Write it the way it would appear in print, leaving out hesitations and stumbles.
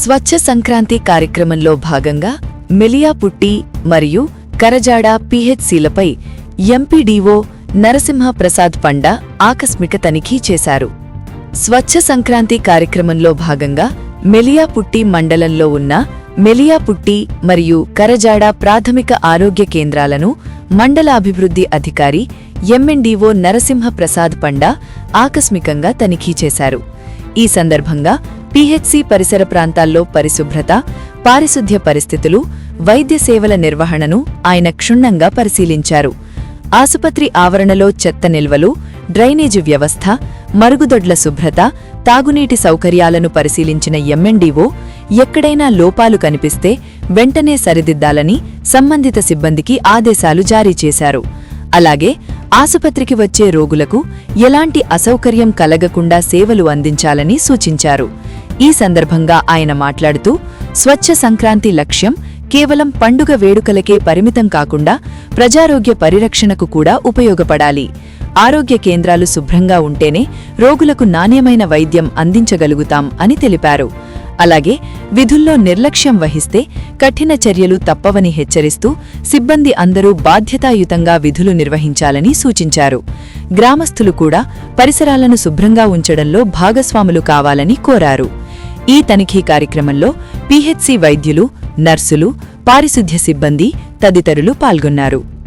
స్వచ్ఛ సంక్రాంతి కార్యక్రమంలో భాగంగా మెలియాపుట్టి మరియు కరజాడ పిహెచ్సిలపై ఎంపీడీఓ నరసింహ ప్రసాద్ పండా ఆకస్మిక తనిఖీ చేశారు. స్వచ్ఛ సంక్రాంతి కార్యక్రమంలో భాగంగా మెలియాపుట్టి మండలంలో ఉన్న మెలియాపుట్టి మరియు కరజాడ ప్రాథమిక ఆరోగ్య కేంద్రాలను మండల అభివృద్ధి అధికారి ఎంఎన్డీఓ నరసింహ ప్రసాద్ పండా ఆకస్మికంగా తనిఖీ చేశారు. ఈ సందర్భంగా పిహెచ్సి పరిసర ప్రాంతాల్లో పరిశుభ్రత, పారిశుధ్య పరిస్థితులు, వైద్య సేవల నిర్వహణను ఆయన క్షుణ్ణంగా పరిశీలించారు. ఆసుపత్రి ఆవరణలో చెత్త నిల్వలు, డ్రైనేజీ వ్యవస్థ, మరుగుదొడ్ల శుభ్రత, తాగునీటి సౌకర్యాలను పరిశీలించిన ఎంఎన్డీఓ ఎక్కడైనా లోపాలు కనిపిస్తే వెంటనే సరిదిద్దాలని సంబంధిత సిబ్బందికి ఆదేశాలు జారీ చేశారు. అలాగే ఆసుపత్రికి వచ్చే రోగులకు ఎలాంటి అసౌకర్యం కలగకుండా సేవలు అందించాలని సూచించారు. ఈ సందర్భంగా ఆయన మాట్లాడుతూ, స్వచ్ఛ సంక్రాంతి లక్ష్యం కేవలం పండుగ వేడుకలకే పరిమితం కాకుండా ప్రజారోగ్య పరిరక్షణకు కూడా ఉపయోగపడాలి. ఆరోగ్య కేంద్రాలు శుభ్రంగా ఉంటేనే రోగులకు నాణ్యమైన వైద్యం అందించగలుగుతాం అని తెలిపారు. అలాగే విధుల్లో నిర్లక్ష్యం వహిస్తే కఠిన చర్యలు తప్పవని హెచ్చరిస్తూ సిబ్బంది అందరూ బాధ్యతాయుతంగా విధులు నిర్వహించాలని సూచించారు. గ్రామస్తులు కూడా పరిసరాలను శుభ్రంగా ఉంచడంలో భాగస్వాములు కావాలని కోరారు. ఈ తనిఖీ కార్యక్రమంలో పిహెచ్సి వైద్యులు, నర్సులు, పారిశుధ్య సిబ్బంది తదితరులు పాల్గొన్నారు.